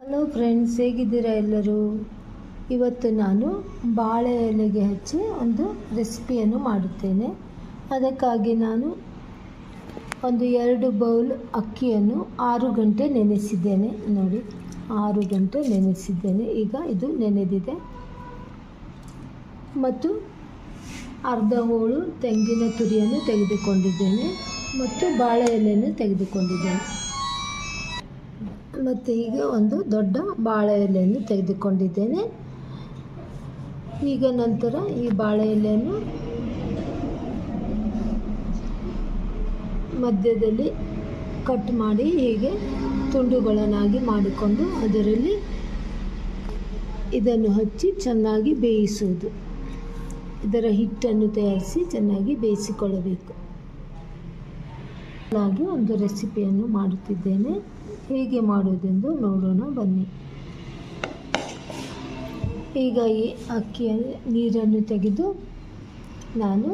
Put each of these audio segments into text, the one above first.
Hello friends, ಹೇಗಿದ್ದೀರಾ ಎಲ್ಲರೂ? ಇವತ್ತು ನಾನು ಬಾಳೆ ಎಲೆಗೆ ಹಚ್ಚಿ ಒಂದು ರೆಸಿಪಿಯನ್ನು ಮಾಡುತ್ತೇನೆ. ಅದಕ್ಕಾಗಿ ನಾನು ಒಂದು 2 ಬೌಲ್ ಅಕ್ಕಿಯನ್ನು 6 ಗಂಟೆ ನೆನೆಸಿದ್ದೇನೆ. ನೋಡಿ, 6 ಗಂಟೆ ನೆನೆಸಿದ್ದೇನೆ. ಈಗ ಇದು ನೆನೆದಿದೆ. ಮತ್ತು ಅರ್ಧ ಹೋಳು ತೆಂಗಿನ ತುರಿಯನ್ನು ತೆಗೆದುಕೊಂಡಿದ್ದೇನೆ ಮತ್ತು ಬಾಳೆ ಎಲೆಯನ್ನು ತೆಗೆದುಕೊಂಡಿದ್ದೇನೆ. ಮತ್ತು ಈಗ ಒಂದು ದೊಡ್ಡ ಬಾಳೆ ಎಲೆಯನ್ನು ತೆಗೆದುಕೊಂಡಿದ್ದೇನೆ. ಈಗ ನಂತರ ಈ ಬಾಳೆ ಎಲೆಯನ್ನು ಮಧ್ಯದಲ್ಲಿ ಕಟ್ ಮಾಡಿ ಹೀಗೆ ತುಂಡುಗಳನ್ನಾಗಿ ಮಾಡಿಕೊಂಡು ಅದರಲ್ಲಿ ಇದನ್ನು ಹಚ್ಚಿ ಚೆನ್ನಾಗಿ ಬೇಯಿಸುವುದು. ಇದರ ಹಿಟ್ಟನ್ನು ತಯಾರಿಸಿ ಚೆನ್ನಾಗಿ ಬೇಯಿಸಿಕೊಳ್ಳಬೇಕು. ಹಾಗೆ ಒಂದು ರೆಸಿಪಿಯನ್ನು ಮಾಡುತ್ತಿದ್ದೇನೆ. ಹೇಗೆ ಮಾಡುವುದೆಂದು ನೋಡೋಣ ಬನ್ನಿ. ಈಗ ಈ ಅಕ್ಕಿಯ ನೀರನ್ನು ತೆಗೆದು ನಾನು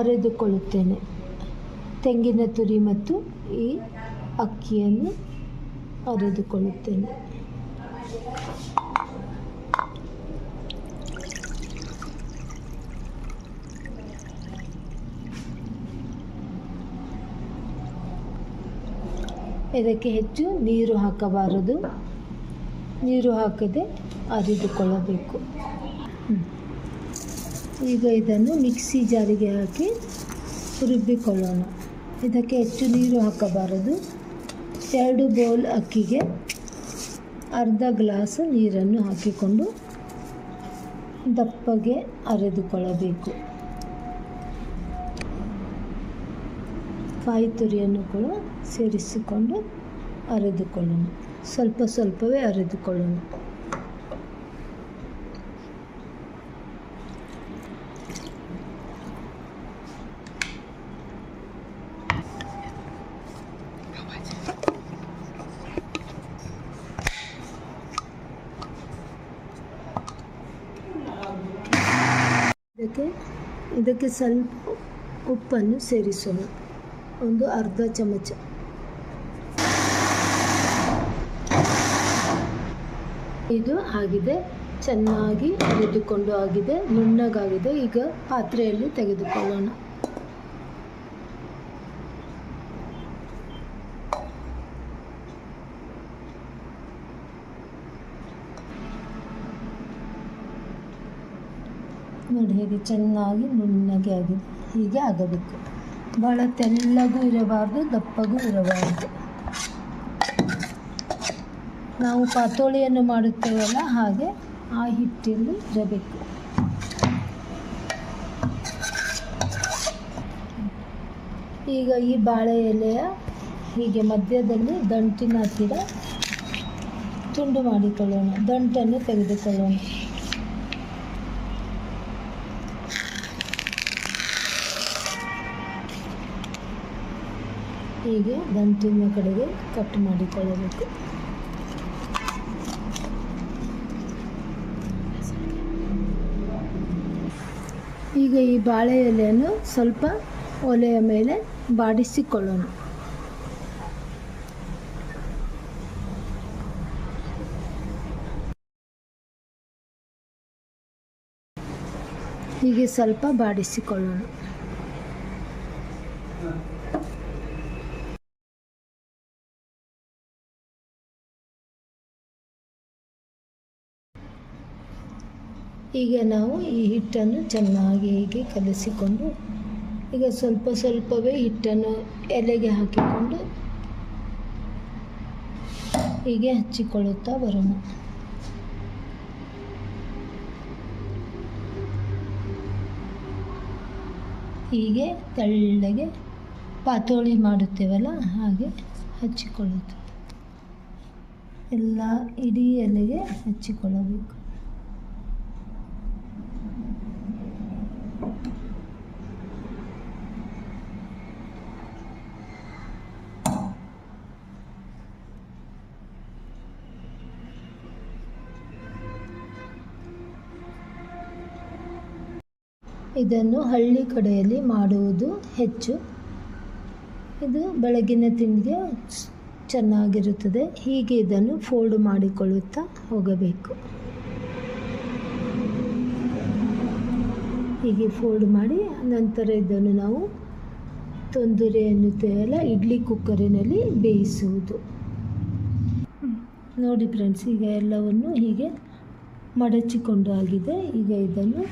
ಅರೆದುಕೊಳ್ಳುತ್ತೇನೆ. ತೆಂಗಿನ ತುರಿ ಮತ್ತು ಈ ಅಕ್ಕಿಯನ್ನು ಅರೆದುಕೊಳ್ಳುತ್ತೇನೆ. ಇದಕ್ಕೆ ಹೆಚ್ಚು ನೀರು ಹಾಕಬಾರದು. ನೀರು ಹಾಕದೆ ಅರೆದುಕೊಳ್ಳಬೇಕು. ಈಗ ಇದನ್ನು ಮಿಕ್ಸಿ ಜಾರಿಗೆ ಹಾಕಿ ರುಬ್ಬಿಕೊಳ್ಳೋಣ. ಇದಕ್ಕೆ ಹೆಚ್ಚು ನೀರು ಹಾಕಬಾರದು. 2 ಬೌಲ್ ಅಕ್ಕಿಗೆ ಅರ್ಧ ಗ್ಲಾಸ್ ನೀರನ್ನು ಹಾಕಿಕೊಂಡು ದಪ್ಪಗೆ ಅರೆದುಕೊಳ್ಳಬೇಕು. ಕಾಯಿ ತುರಿಯನ್ನು ಕೂಡ ಸೇರಿಸಿಕೊಂಡು ಅರೆದುಕೊಳ್ಳೋಣ. ಸ್ವಲ್ಪ ಸ್ವಲ್ಪವೇ ಅರೆದುಕೊಳ್ಳೋಣ. ಇದಕ್ಕೆ ಸ್ವಲ್ಪ ಉಪ್ಪನ್ನು ಸೇರಿಸೋಣ. ಒಂದು ಅರ್ಧ ಚಮಚ. ಇದು ಆಗಿದೆ, ಚೆನ್ನಾಗಿ ಅರೆದುಕೊಂಡು ಆಗಿದೆ, ನುಣ್ಣಗಾಗಿದೆ. ಈಗ ಪಾತ್ರೆಯಲ್ಲಿ ತೆಗೆದುಕೊಳ್ಳೋಣ. ನೋಡಿ, ಹೇಗೆ ಚೆನ್ನಾಗಿ ನುಣ್ಣಗೆ ಆಗಿದೆ. ಹೀಗೆ ಆಗಬೇಕು. ಭಾಳ ತೆಳ್ಳಗೂ ಇರಬಾರ್ದು, ದಪ್ಪಗೂ ಇರಬಾರ್ದು. ನಾವು ಪಾತೋಳಿಯನ್ನು ಮಾಡುತ್ತೇವಲ್ಲ, ಹಾಗೆ ಆ ಹಿಟ್ಟಲ್ಲಿ ಇರಬೇಕು. ಈಗ ಈ ಬಾಳೆ ಎಲೆಯ ಹೀಗೆ ಮಧ್ಯದಲ್ಲಿ ದಂಟಿನ ಹತ್ತಿರ ತುಂಡು ಮಾಡಿಕೊಳ್ಳೋಣ. ದಂಟನ್ನು ತೆಗೆದುಕೊಳ್ಳೋಣ. ಹೀಗೆ ದಂಟಿನ ಕಡೆಗೆ ಕಟ್ ಮಾಡಿಕೊಳ್ಳಬೇಕು. ಈಗ ಈ ಬಾಳೆ ಎಲೆಯನ್ನು ಸ್ವಲ್ಪ ಒಲೆಯ ಮೇಲೆ ಬಾಡಿಸಿಕೊಳ್ಳೋಣ. ಹೀಗೆ ಸ್ವಲ್ಪ ಬಾಡಿಸಿಕೊಳ್ಳೋಣ. ಈಗ ನಾವು ಈ ಹಿಟ್ಟನ್ನು ಚೆನ್ನಾಗಿ ಹೀಗೆ ಕಲಸಿಕೊಂಡು ಈಗ ಸ್ವಲ್ಪ ಸ್ವಲ್ಪವೇ ಹಿಟ್ಟನ್ನು ಎಲೆಗೆ ಹಾಕಿಕೊಂಡು ಹೀಗೆ ಹಚ್ಚಿಕೊಳ್ಳುತ್ತಾ ಬರೋಣ. ಹೀಗೆ ತೆಳ್ಳಗೆ ಪಾತೋಳಿ ಮಾಡುತ್ತೇವಲ್ಲ, ಹಾಗೆ ಹಚ್ಚಿಕೊಳ್ಳುತ್ತೆ. ಎಲ್ಲ ಇಡೀ ಎಲೆಗೆ ಹಚ್ಚಿಕೊಳ್ಳಬೇಕು. ಇದನ್ನು ಹಳ್ಳಿ ಕಡೆಯಲ್ಲಿ ಮಾಡುವುದು ಹೆಚ್ಚು. ಇದು ಬೆಳಗಿನ ತಿಂಡಿಗೆ ಚೆನ್ನಾಗಿರುತ್ತದೆ. ಹೀಗೆ ಇದನ್ನು ಫೋಲ್ಡ್ ಮಾಡಿಕೊಳ್ಳುತ್ತಾ ಹೋಗಬೇಕು. ಹೀಗೆ ಫೋಲ್ಡ್ ಮಾಡಿ ನಂತರ ಇದನ್ನು ನಾವು ತೊಂದರೆ ಎನ್ನುತ್ತೇವಲ್ಲ, ಇಡ್ಲಿ ಕುಕ್ಕರಿನಲ್ಲಿ ಬೇಯಿಸುವುದು. ನೋಡಿ ಫ್ರೆಂಡ್ಸ್, ಈಗ ಎಲ್ಲವನ್ನು ಹೀಗೆ ಮಡಚಿಕೊಂಡು ಆಗಿದೆ. ಈಗ ಇದನ್ನು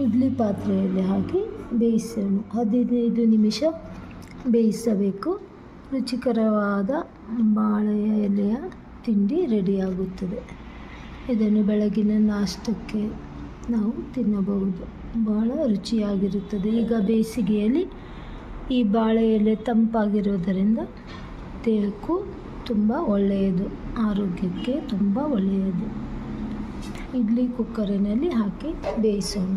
ಇಡ್ಲಿ ಪಾತ್ರೆಯಲ್ಲಿ ಹಾಕಿ ಬೇಯಿಸೋಣ. 15 ನಿಮಿಷ ಬೇಯಿಸಬೇಕು. ರುಚಿಕರವಾದ ಬಾಳೆಯ ಎಲೆಯ ತಿಂಡಿ ರೆಡಿಯಾಗುತ್ತದೆ. ಇದನ್ನು ಬೆಳಗಿನ ನಾಷ್ಟಕ್ಕೆ ನಾವು ತಿನ್ನಬಹುದು. ಭಾಳ ರುಚಿಯಾಗಿರುತ್ತದೆ. ಈಗ ಬೇಸಿಗೆಯಲ್ಲಿ ಈ ಬಾಳೆ ಎಲೆ ತಂಪಾಗಿರೋದರಿಂದ ದೇಹಕ್ಕೂ ತುಂಬ ಒಳ್ಳೆಯದು, ಆರೋಗ್ಯಕ್ಕೆ ತುಂಬ ಒಳ್ಳೆಯದು. ಇಡ್ಲಿ ಕುಕ್ಕರಿನಲ್ಲಿ ಹಾಕಿ ಬೇಯಿಸೋಣ.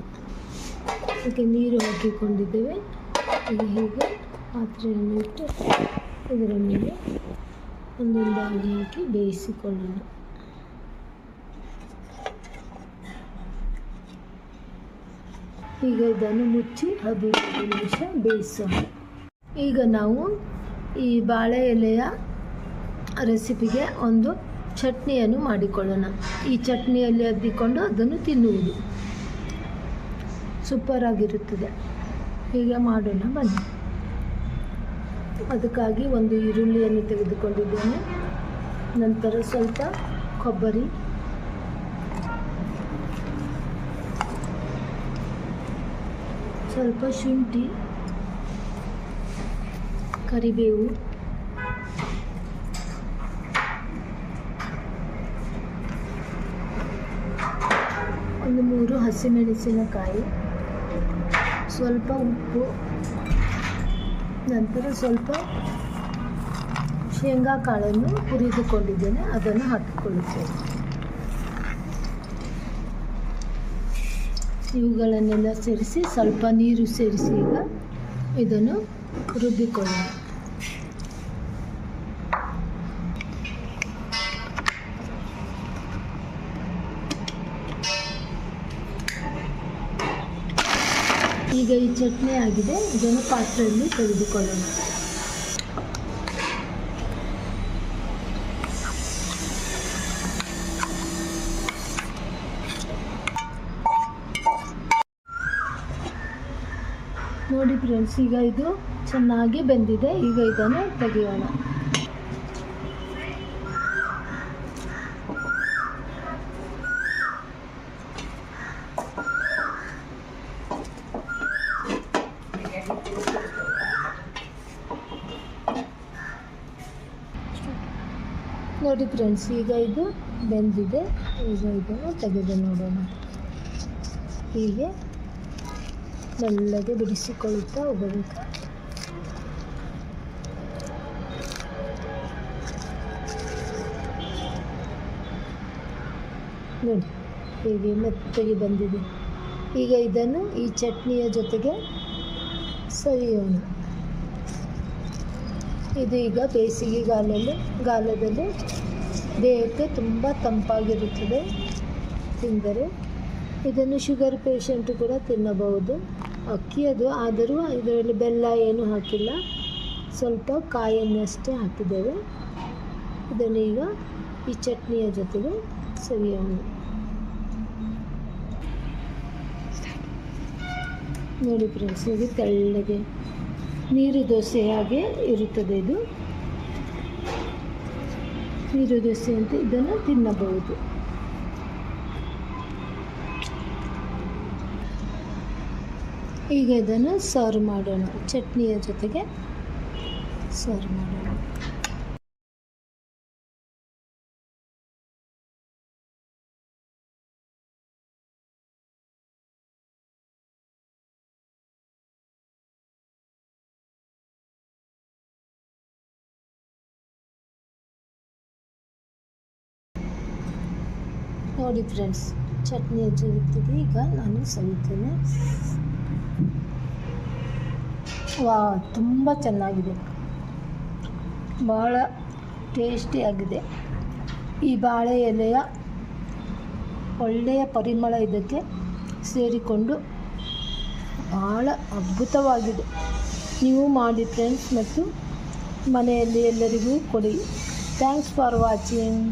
ಅದಕ್ಕೆ ನೀರು ಹಾಕಿಕೊಂಡಿದ್ದೇವೆ. ಈಗ ಹೀಗೆ ಪಾತ್ರೆಯನ್ನು ಇಟ್ಟು ಇದರ ಮೇಲೆ ಒಂದೊಂದಾಗಿ ಹಾಕಿ ಬೇಯಿಸಿಕೊಳ್ಳೋಣ. ಈಗ ಇದನ್ನು ಮುಚ್ಚಿ 15 ನಿಮಿಷ ಬೇಯಿಸೋಣ. ಈಗ ನಾವು ಈ ಬಾಳೆ ಎಲೆಯ ರೆಸಿಪಿಗೆ ಒಂದು ಚಟ್ನಿಯನ್ನು ಮಾಡಿಕೊಳ್ಳೋಣ. ಈ ಚಟ್ನಿಯಲ್ಲಿ ಅದ್ದಿಕೊಂಡು ಅದನ್ನು ತಿನ್ನುವುದು ಸೂಪರಾಗಿರುತ್ತದೆ. ಹೀಗೆ ಮಾಡೋಣ ಬನ್ನಿ. ಅದಕ್ಕಾಗಿ ಒಂದು ಈರುಳ್ಳಿಯನ್ನು ತೆಗೆದುಕೊಂಡಿದ್ದೇನೆ. ನಂತರ ಸ್ವಲ್ಪ ಕೊಬ್ಬರಿ, ಸ್ವಲ್ಪ ಶುಂಠಿ, ಕರಿಬೇವು, ಒಂದು 3 ಹಸಿಮೆಣಸಿನಕಾಯಿ, ಸ್ವಲ್ಪ ಉಪ್ಪು, ನಂತರ ಸ್ವಲ್ಪ ಶೇಂಗಾ ಕಾಳನ್ನು ಹುರಿದುಕೊಂಡಿದ್ದೇನೆ, ಅದನ್ನು ಹಾಕಿಕೊಳ್ಳುತ್ತೇನೆ. ಇವುಗಳನ್ನೆಲ್ಲ ಸೇರಿಸಿ ಸ್ವಲ್ಪ ನೀರು ಸೇರಿಸಿ ಈಗ ಇದನ್ನು ರುಬ್ಬಿಕೊಳ್ಳೋಣ. ಈಗ ಈ ಚಟ್ನಿ ಆಗಿದೆ. ಇದನ್ನು ಪಾತ್ರೆಯಲ್ಲಿ ತೆಗೆದುಕೊಳ್ಳೋಣ. ನೋಡಿ ಫ್ರೆಂಡ್ಸ್, ಈಗ ಇದು ಚೆನ್ನಾಗಿ ಬೆಂದಿದೆ. ಈಗ ಇದನ್ನು ತೆಗೆಯೋಣ. ನೋಡಿ ಫ್ರೆಂಡ್ಸ್, ಈಗ ಇದು ಬೆಂದಿದೆ. ಈಗ ಇದನ್ನು ತೆಗೆದು ನೋಡೋಣ. ಹೀಗೆ ಮೆಲ್ಲಗೆ ಬಿಡಿಸಿಕೊಳ್ಳುತ್ತಾ ಹೋಗಬೇಕು. ನೋಡಿ ಹೀಗೆ ಮೆತ್ತಗೆ ಬಂದಿದೆ. ಈಗ ಇದನ್ನು ಈ ಚಟ್ನಿಯ ಜೊತೆಗೆ ಸವಿಯೋಣ. ಇದು ಈಗ ಬೇಸಿಗೆ ಗಾಲದಲ್ಲಿ ದೇಹಕ್ಕೆ ತುಂಬ ತಂಪಾಗಿರುತ್ತದೆ ತಿಂದರೆ. ಇದನ್ನು ಶುಗರ್ ಪೇಷಂಟು ಕೂಡ ತಿನ್ನಬಹುದು. ಅಕ್ಕಿ ಅದು, ಆದರೂ ಇದರಲ್ಲಿ ಬೆಲ್ಲ ಏನೂ ಹಾಕಿಲ್ಲ, ಸ್ವಲ್ಪ ಕಾಯನ್ನಷ್ಟೇ ಹಾಕಿದ್ದೇವೆ. ಇದನ್ನು ಈಗ ಈ ಚಟ್ನಿಯ ಜೊತೆಗೆ ಸವಿಯೋಣ. ನೋಡಿ ಫ್ರೆಂಡ್ಸ್, ಇದು ತೆಳ್ಳಗೆ ನೀರು ದೋಸೆ ಹಾಗೆ ಇರುತ್ತದೆ. ಇದು ನೀರು ದೋಸೆ ಅಂತ ಇದನ್ನು ತಿನ್ನಬಹುದು. ಈಗ ಇದನ್ನು ಸರ್ವ್ ಮಾಡೋಣ. ಚಟ್ನಿಯ ಜೊತೆಗೆ ಸರ್ವ್ ಮಾಡೋಣ. ನೋಡಿ ಫ್ರೆಂಡ್ಸ್, ಚಟ್ನಿಯ ಜೊತೆಗೆ ಈಗ ನಾನು ಸವಿತೇನೆ. ತುಂಬ ಚೆನ್ನಾಗಿದೆ, ಭಾಳ ಟೇಸ್ಟಿಯಾಗಿದೆ. ಈ ಬಾಳೆ ಎಲೆಯ ಒಳ್ಳೆಯ ಪರಿಮಳ ಇದಕ್ಕೆ ಸೇರಿಕೊಂಡು ಭಾಳ ಅದ್ಭುತವಾಗಿದೆ. ನೀವು ಮಾಡಿ ಫ್ರೆಂಡ್ಸ್, ಮತ್ತು ಮನೆಯಲ್ಲಿ ಎಲ್ಲರಿಗೂ ಕೊಡಿ. Thanks for watching.